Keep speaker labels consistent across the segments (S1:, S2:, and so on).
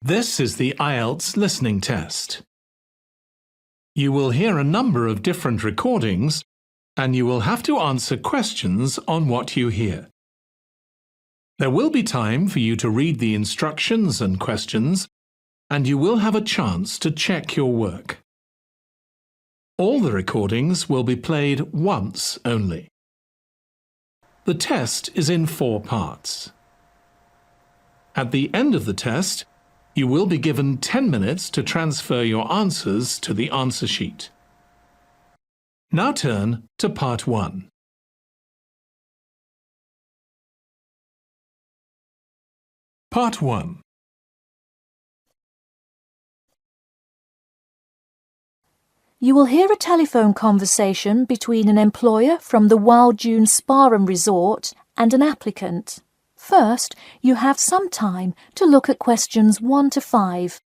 S1: This is the IELTS listening test. You will hear a number of different recordings, and you will have to answer questions on what you hear. There will be time for you to read the instructions and questions, and you will have a chance to check your work. All the recordings will be played once only. The test is in 4 parts. At the end of the test, you will be given 10 minutes to transfer your answers to the answer sheet. Now turn to Part 1. Part 1.
S2: You will hear a telephone conversation between an employer from the Wild Dune Spa and Resort and an applicant. First, you have some time to look at questions 1 to 5.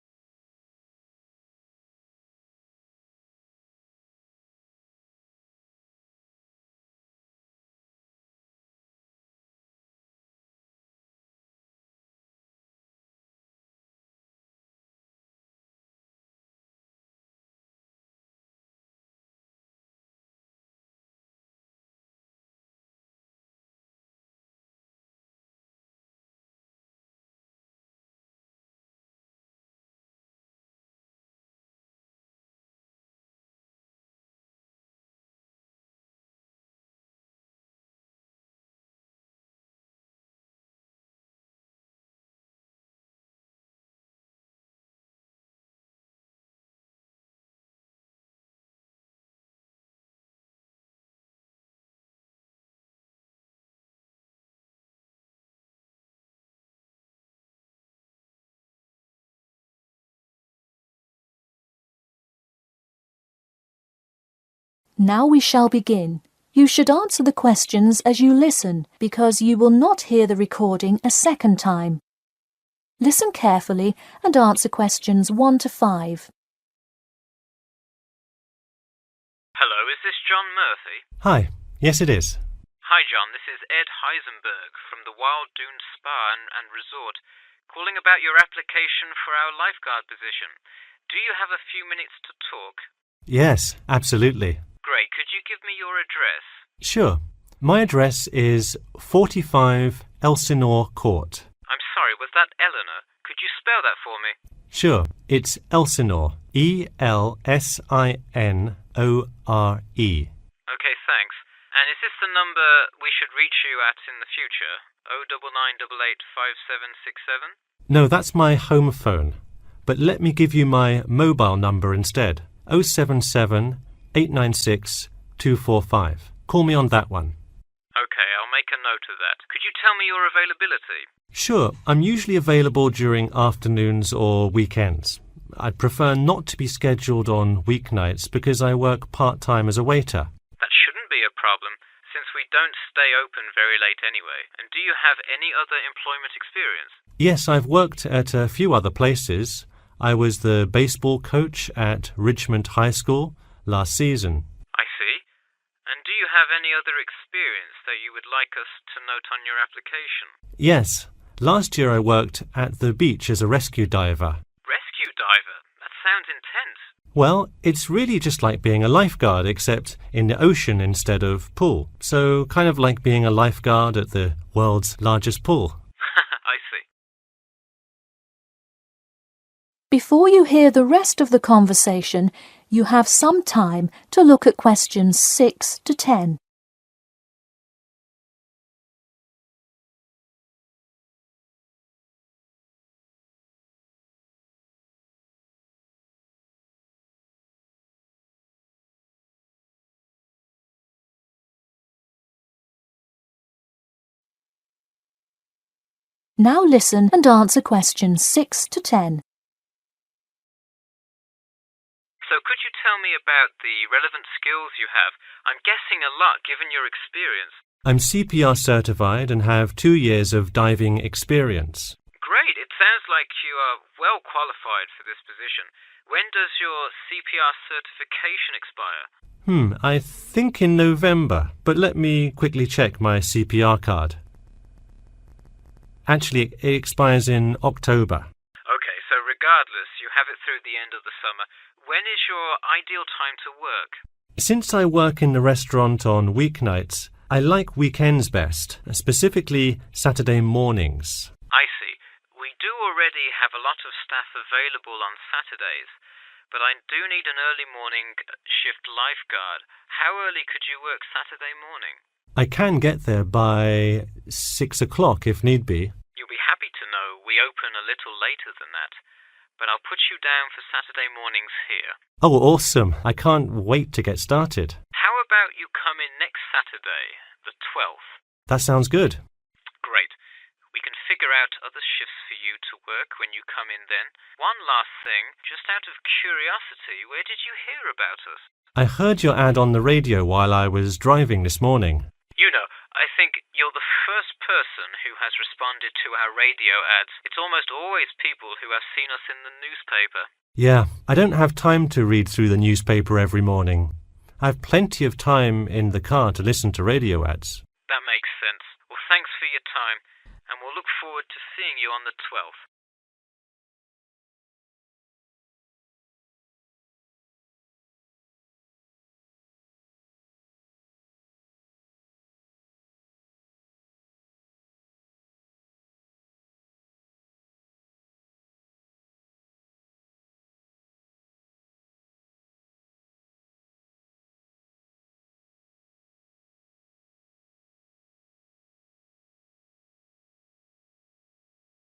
S2: Now we shall begin. You should answer the questions as you listen, because you will not hear the recording a second time. Listen carefully and answer questions 1 to 5.
S3: Hello, is this John Murphy?
S4: Hi, yes it is.
S3: Hi John, this is Ed Heisenberg from the Wild Dune Spa and Resort, calling about your application for our lifeguard position. Do you have a few minutes to talk?
S4: Yes, absolutely.
S3: Great, could you give me your address?
S4: Sure. My address is 45 Elsinore Court.
S3: I'm sorry, was that Eleanor? Could you spell that for me?
S4: Sure, it's Elsinore. E-L-S-I-N-O-R-E.
S3: Okay, thanks. And is this the number we should reach you at in the future? 099885767?
S4: No, that's my home phone. But let me give you my mobile number instead. 077-896-245. Call me on that one.
S3: Okay, I'll make a note of that. Could you tell me your availability?
S4: Sure, I'm usually available during afternoons or weekends. I'd prefer not to be scheduled on weeknights because I work part-time as a waiter.
S3: That shouldn't be a problem, since we don't stay open very late anyway. And do you have any other employment experience?
S4: Yes, I've worked at a few other places. I was the baseball coach at Richmond High School last season.
S3: I see. And do you have any other experience that you would like us to note on your application?
S4: Yes. Last year I worked at the beach as a rescue diver.
S3: Rescue diver? That sounds intense.
S4: Well, it's really just like being a lifeguard, except in the ocean instead of pool. So kind of like being a lifeguard at the world's largest pool.
S3: I see.
S2: Before you hear the rest of the conversation, you have some time to look at questions 6 to 10. Now listen and answer questions 6 to 10.
S3: So could you tell me about the relevant skills you have? I'm guessing a lot given your experience.
S4: I'm CPR certified and have 2 years of diving experience.
S3: Great, it sounds like you are well qualified for this position. When does your CPR certification expire?
S4: I think in November, but let me quickly check my CPR card. Actually, it expires in October.
S3: Okay, so regardless, you have it through the end of the summer. When is your ideal time to work?
S4: Since I work in the restaurant on weeknights, I like weekends best, specifically Saturday mornings.
S3: I see. We do already have a lot of staff available on Saturdays, but I do need an early morning shift lifeguard. How early could you work Saturday morning?
S4: I can get there by 6 o'clock if need be.
S3: You'll be happy to know we open a little later than that, but I'll put you down for Saturday mornings here.
S4: Oh, awesome. I can't wait to get started.
S3: How about you come in next Saturday, the 12th?
S4: That sounds good.
S3: Great. We can figure out other shifts for you to work when you come in then. One last thing, just out of curiosity, where did you hear about us?
S4: I heard your ad on the radio while I was driving this morning.
S3: You know, I think you're the first person who has responded to our radio ads. It's almost always people who have seen us in the newspaper.
S4: Yeah, I don't have time to read through the newspaper every morning. I have plenty of time in the car to listen to radio ads.
S3: That makes sense. Well, thanks for your time, and we'll look forward to seeing you on the 12th.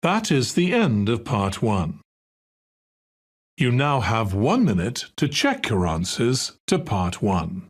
S1: That is the end of part 1. You now have 1 minute to check your answers to part 1.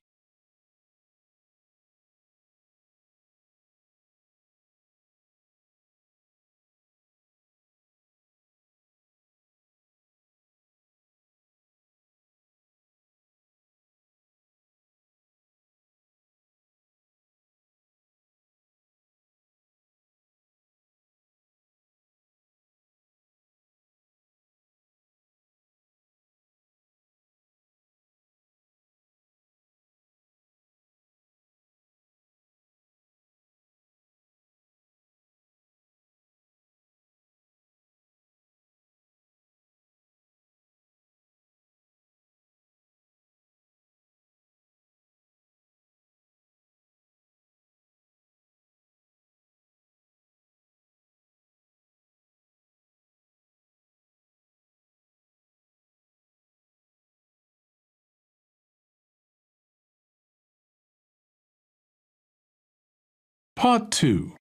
S1: Part 2.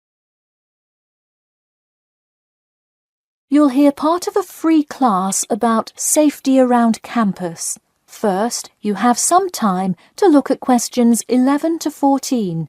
S2: You'll hear part of a free class about safety around campus. First, you have some time to look at questions 11 to 14.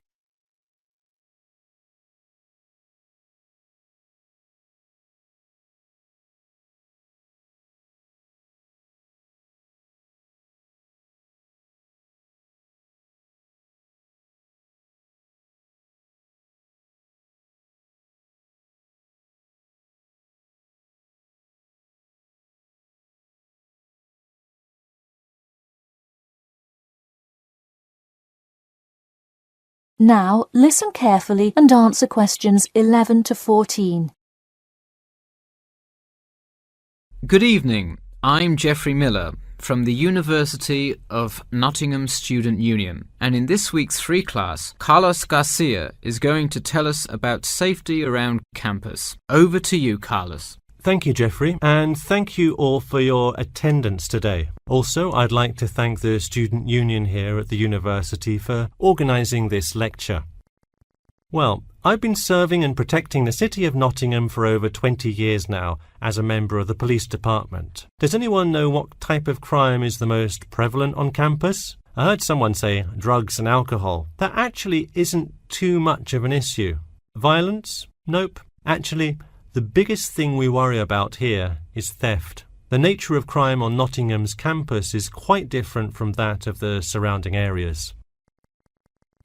S2: Now, listen carefully and answer questions 11 to 14.
S3: Good evening. I'm Geoffrey Miller from the University of Nottingham Student Union, and in this week's free class, Carlos Garcia is going to tell us about safety around campus. Over to you, Carlos.
S4: Thank you, Geoffrey, and thank you all for your attendance today. Also, I'd like to thank the Student Union here at the university for organising this lecture. Well, I've been serving and protecting the City of Nottingham for over 20 years now as a member of the police department. Does anyone know what type of crime is the most prevalent on campus? I heard someone say drugs and alcohol. That actually isn't too much of an issue. Violence? Nope. Actually, the biggest thing we worry about here is theft. The nature of crime on Nottingham's campus is quite different from that of the surrounding areas.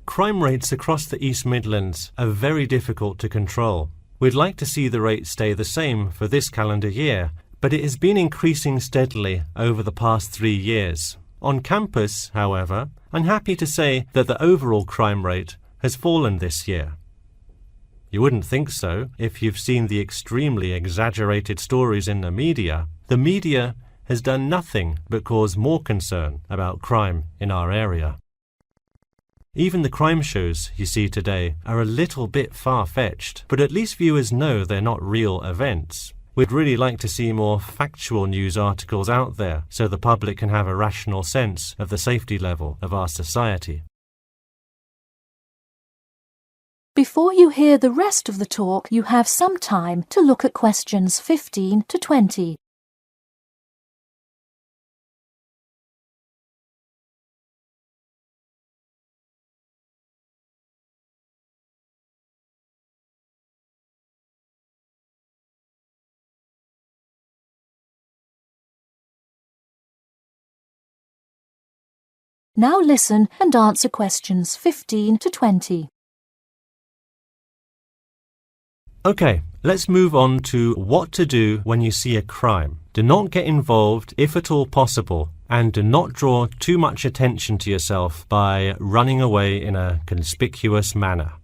S4: Crime rates across the East Midlands are very difficult to control. We'd like to see the rate stay the same for this calendar year, but it has been increasing steadily over the past 3 years. On campus, however, I'm happy to say that the overall crime rate has fallen this year. You wouldn't think so if you've seen the extremely exaggerated stories in the media. The media has done nothing but cause more concern about crime in our area. Even the crime shows you see today are a little bit far-fetched, but at least viewers know they're not real events. We'd really like to see more factual news articles out there so the public can have a rational sense of the safety level of our society.
S2: Before you hear the rest of the talk, you have some time to look at questions 15 to 20. Now listen and answer questions 15 to 20.
S4: Okay, let's move on to what to do when you see a crime. Do not get involved if at all possible, and do not draw too much attention to yourself by running away in a conspicuous manner.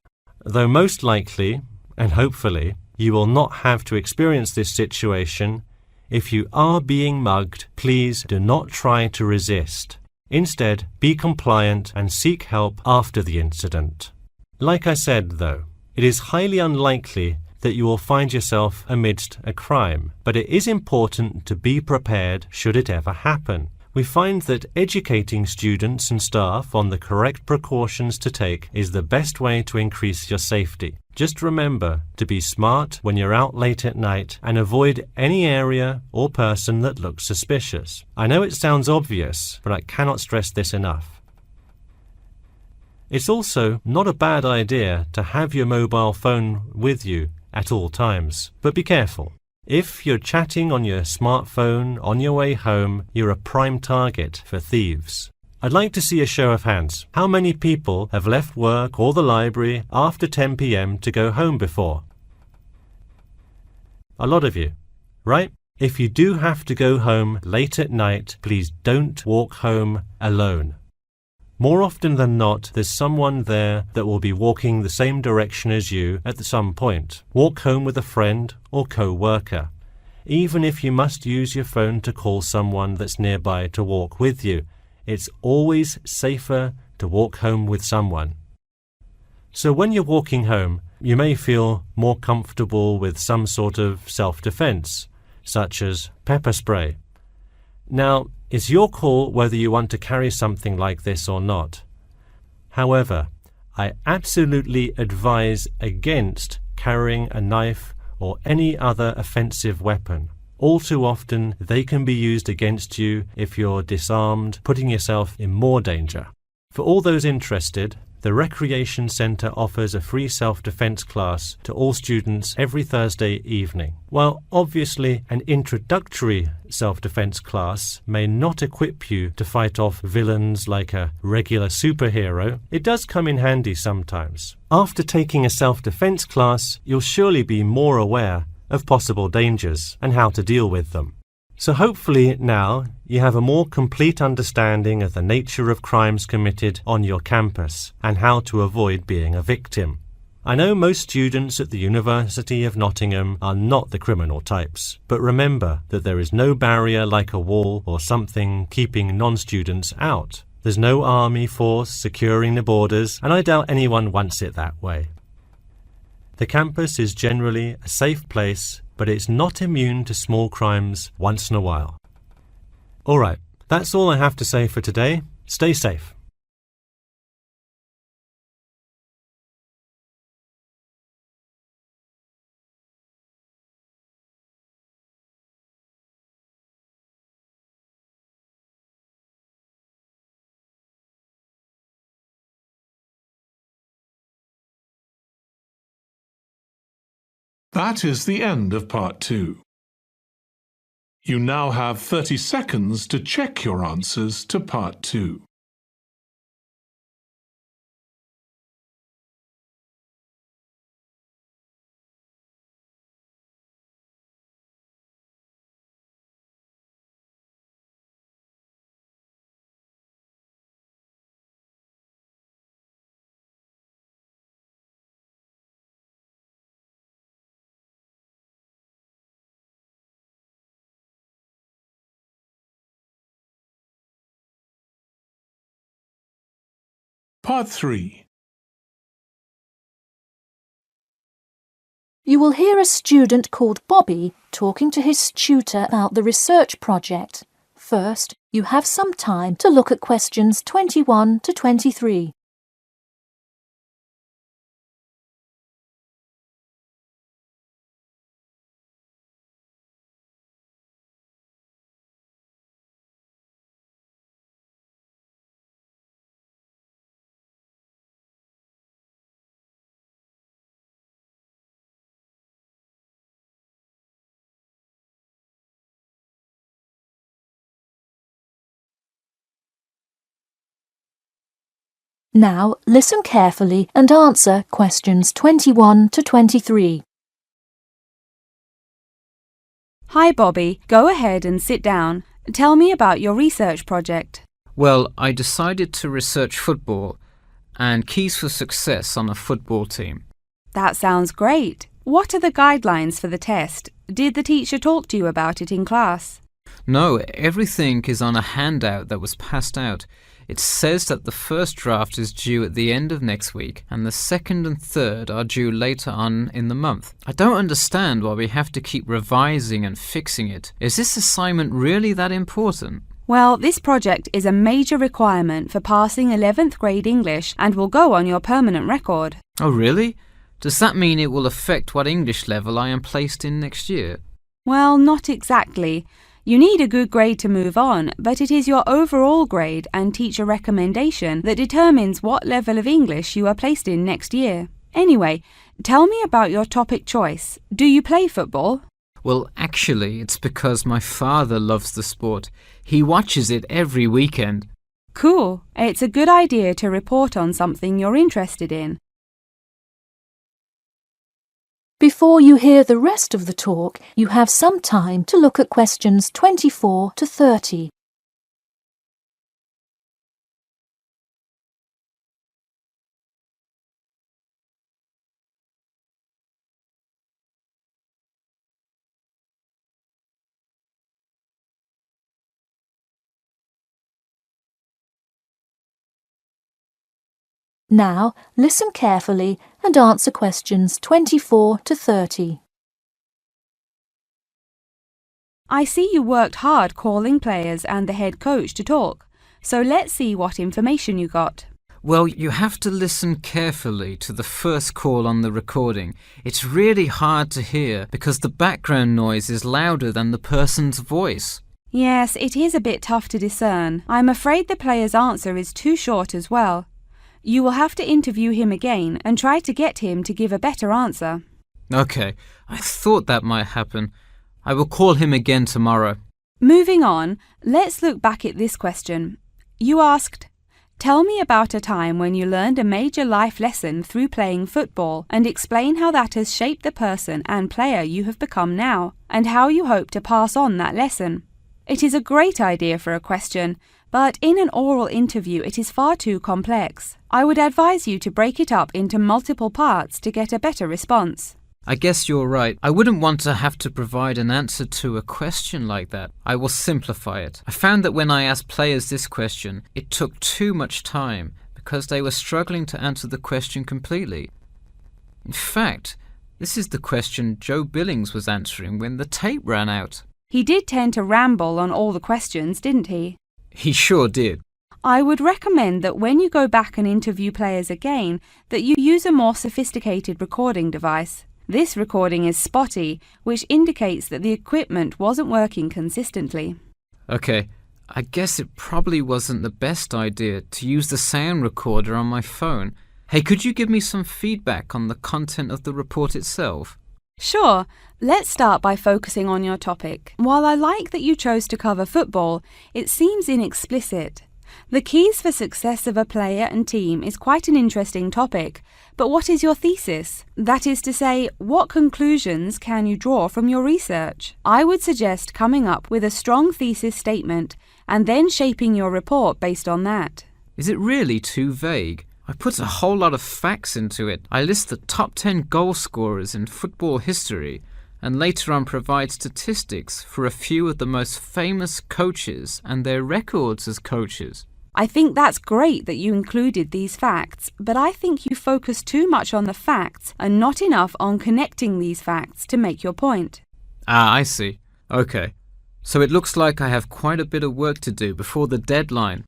S4: Though most likely, and hopefully, you will not have to experience this situation, if you are being mugged, please do not try to resist. Instead, be compliant and seek help after the incident. Like I said, though, it is highly unlikely that you will find yourself amidst a crime, but it is important to be prepared should it ever happen. We find that educating students and staff on the correct precautions to take is the best way to increase your safety. Just remember to be smart when you're out late at night and avoid any area or person that looks suspicious. I know it sounds obvious, but I cannot stress this enough. It's also not a bad idea to have your mobile phone with you at all times, but be careful. If you're chatting on your smartphone on your way home, you're a prime target for thieves. I'd like to see a show of hands. How many people have left work or the library after 10 p.m. to go home before? A lot of you, right? If you do have to go home late at night, please don't walk home alone. More often than not, there's someone there that will be walking the same direction as you at some point. Walk home with a friend or co-worker. Even if you must use your phone to call someone that's nearby to walk with you, it's always safer to walk home with someone. So when you're walking home, you may feel more comfortable with some sort of self-defense, such as pepper spray. Now, it's your call whether you want to carry something like this or not. However, I absolutely advise against carrying a knife or any other offensive weapon. All too often, they can be used against you if you're disarmed, putting yourself in more danger. For all those interested, the Recreation Centre offers a free self-defense class to all students every Thursday evening. While obviously an introductory self-defense class may not equip you to fight off villains like a regular superhero, it does come in handy sometimes. After taking a self-defense class, you'll surely be more aware of possible dangers and how to deal with them. So hopefully now you have a more complete understanding of the nature of crimes committed on your campus and how to avoid being a victim. I know most students at the University of Nottingham are not the criminal types, but remember that there is no barrier like a wall or something keeping non-students out. There's no army force securing the borders, and I doubt anyone wants it that way. The campus is generally a safe place, but it's not immune to small crimes once in a while. Alright, that's all I have to say for today. Stay safe.
S1: That is the end of part 2. You now have 30 seconds to check your answers to part 2. Part 3.
S2: You will hear a student called Bobby talking to his tutor about the research project. First, you have some time to look at questions 21 to 23. Now, listen carefully and answer questions 21 to 23.
S5: Hi, Bobby. Go ahead and sit down. Tell me about your research project.
S3: Well, I decided to research football and keys for success on a football team.
S5: That sounds great. What are the guidelines for the test? Did the teacher talk to you about it in class?
S3: No, everything is on a handout that was passed out. It says that the first draft is due at the end of next week and the second and third are due later on in the month. I don't understand why we have to keep revising and fixing it. Is this assignment really that important?
S5: Well, this project is a major requirement for passing 11th grade English and will go on your permanent record.
S3: Oh, really? Does that mean it will affect what English level I am placed in next year?
S5: Well, not exactly. You need a good grade to move on, but it is your overall grade and teacher recommendation that determines what level of English you are placed in next year. Anyway, tell me about your topic choice. Do you play football?
S3: Well, actually, it's because my father loves the sport. He watches it every weekend.
S5: Cool. It's a good idea to report on something you're interested in.
S2: Before you hear the rest of the talk, you have some time to look at questions 24 to 30. Now, listen carefully and answer questions 24 to 30.
S5: I see you worked hard calling players and the head coach to talk, so let's see what information you got.
S3: Well, you have to listen carefully to the first call on the recording. It's really hard to hear because the background noise is louder than the person's voice.
S5: Yes, it is a bit tough to discern. I'm afraid the player's answer is too short as well. You will have to interview him again and try to get him to give a better answer.
S3: Okay, I thought that might happen. I will call him again tomorrow.
S5: Moving on, let's look back at this question. You asked, tell me about a time when you learned a major life lesson through playing football and explain how that has shaped the person and player you have become now and how you hope to pass on that lesson. It is a great idea for a question, but in an oral interview it is far too complex. I would advise you to break it up into multiple parts to get a better response.
S3: I guess you're right. I wouldn't want to have to provide an answer to a question like that. I will simplify it. I found that when I asked players this question, it took too much time because they were struggling to answer the question completely. In fact, this is the question Joe Billings was answering when the tape ran out.
S5: He did tend to ramble on all the questions, didn't he?
S3: He sure did.
S5: I would recommend that when you go back and interview players again, that you use a more sophisticated recording device. This recording is spotty, which indicates that the equipment wasn't working consistently.
S3: Okay, I guess it probably wasn't the best idea to use the sound recorder on my phone. Hey, could you give me some feedback on the content of the report itself?
S5: Sure. Let's start by focusing on your topic. While I like that you chose to cover football, it seems inexplicit. The keys for success of a player and team is quite an interesting topic, but what is your thesis? That is to say, what conclusions can you draw from your research? I would suggest coming up with a strong thesis statement and then shaping your report based on that.
S3: Is it really too vague? I put a whole lot of facts into it. I list the top 10 goal scorers in football history and later on provide statistics for a few of the most famous coaches and their records as coaches.
S5: I think that's great that you included these facts, but I think you focus too much on the facts and not enough on connecting these facts to make your point.
S3: Ah, I see. Okay. So it looks like I have quite a bit of work to do before the deadline.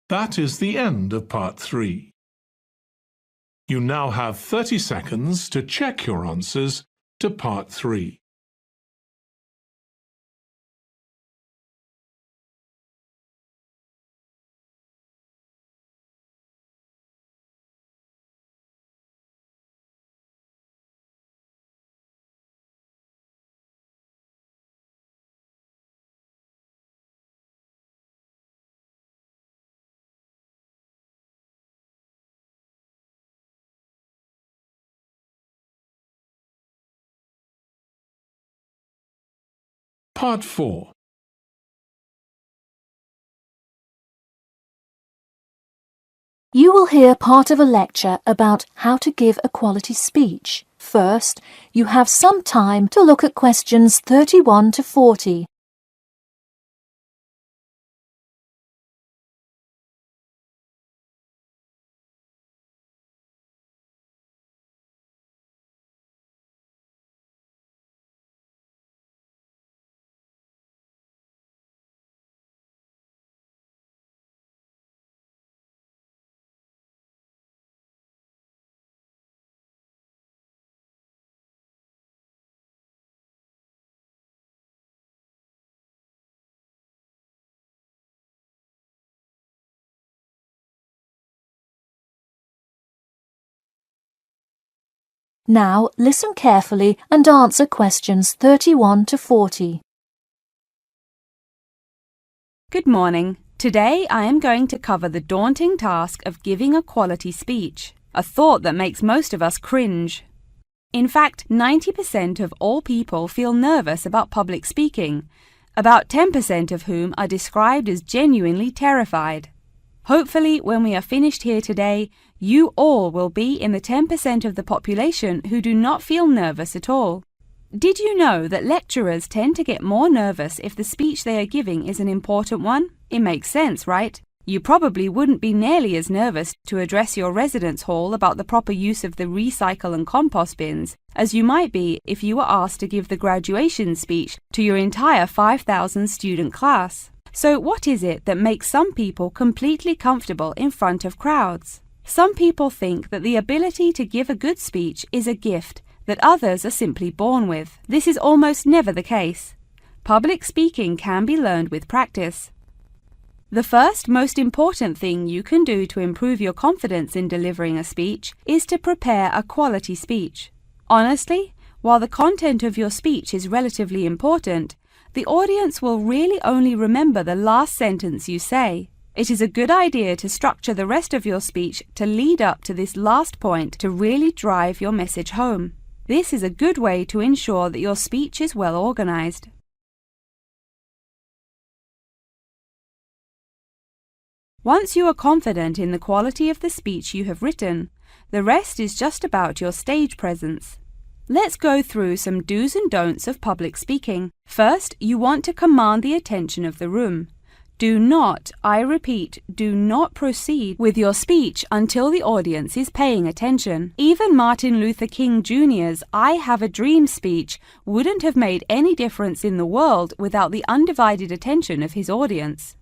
S1: That is the end of part 3. You now have 30 seconds to check your answers to part 3. Part 4.
S2: You will hear part of a lecture about how to give a quality speech. First, you have some time to look at questions 31 to 40. Now listen carefully and answer questions 31 to 40.
S5: Good morning. Today I am going to cover the daunting task of giving a quality speech, a thought that makes most of us cringe. In fact, 90% of all people feel nervous about public speaking, about 10% of whom are described as genuinely terrified. Hopefully, when we are finished here today, you all will be in the 10% of the population who do not feel nervous at all. Did you know that lecturers tend to get more nervous if the speech they are giving is an important one? It makes sense, right? You probably wouldn't be nearly as nervous to address your residence hall about the proper use of the recycle and compost bins as you might be if you were asked to give the graduation speech to your entire 5,000 student class. So what is it that makes some people completely comfortable in front of crowds? Some people think that the ability to give a good speech is a gift that others are simply born with. This is almost never the case. Public speaking can be learned with practice. The first most important thing you can do to improve your confidence in delivering a speech is to prepare a quality speech. Honestly, while the content of your speech is relatively important, the audience will really only remember the last sentence you say. It is a good idea to structure the rest of your speech to lead up to this last point to really drive your message home. This is a good way to ensure that your speech is well organized. Once you are confident in the quality of the speech you have written, the rest is just about your stage presence. Let's go through some do's and don'ts of public speaking. First, you want to command the attention of the room. Do not, I repeat, do not proceed with your speech until the audience is paying attention. Even Martin Luther King Jr.'s I Have a Dream speech wouldn't have made any difference in the world without the undivided attention of his audience.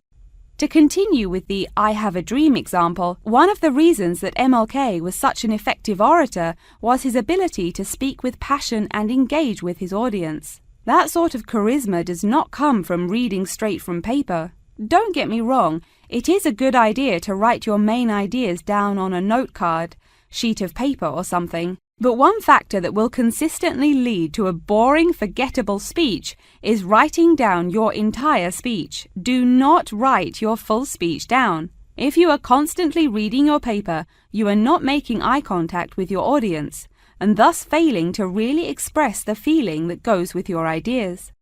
S5: To continue with the I Have a Dream example, one of the reasons that MLK was such an effective orator was his ability to speak with passion and engage with his audience. That sort of charisma does not come from reading straight from paper. Don't get me wrong, it is a good idea to write your main ideas down on a note card, sheet of paper or something. But one factor that will consistently lead to a boring, forgettable speech is writing down your entire speech. Do not write your full speech down. If you are constantly reading your paper, you are not making eye contact with your audience, and thus failing to really express the feeling that goes with your ideas.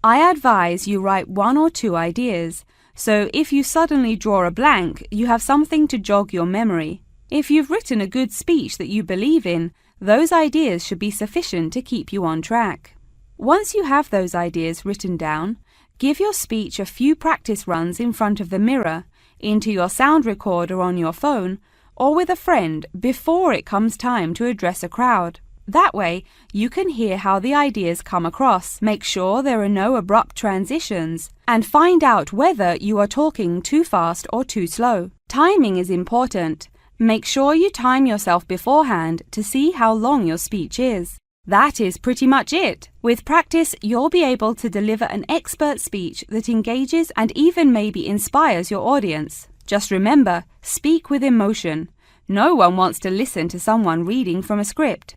S5: I advise you write 1 or 2 ideas. So if you suddenly draw a blank, you have something to jog your memory. If you've written a good speech that you believe in, those ideas should be sufficient to keep you on track. Once you have those ideas written down, give your speech a few practice runs in front of the mirror, into your sound recorder on your phone, or with a friend before it comes time to address a crowd. That way, you can hear how the ideas come across, make sure there are no abrupt transitions, and find out whether you are talking too fast or too slow. Timing is important. Make sure you time yourself beforehand to see how long your speech is. That is pretty much it. With practice, you'll be able to deliver an expert speech that engages and even maybe inspires your audience. Just remember, speak with emotion. No one wants to listen to someone reading from a script.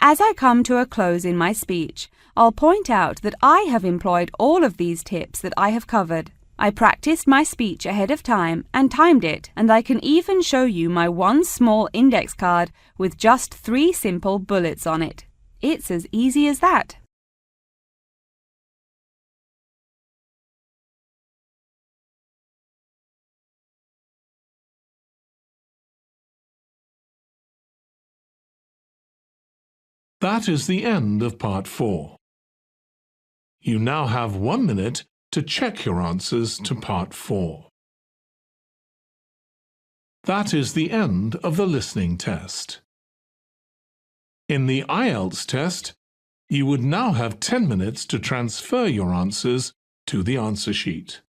S5: As I come to a close in my speech, I'll point out that I have employed all of these tips that I have covered. I practiced my speech ahead of time and timed it, and I can even show you my one small index card with just 3 simple bullets on it. It's as easy as that.
S1: That is the end of Part 4. You now have 1 minute to check your answers to Part 4. That is the end of the listening test. In the IELTS test, you would now have 10 minutes to transfer your answers to the answer sheet.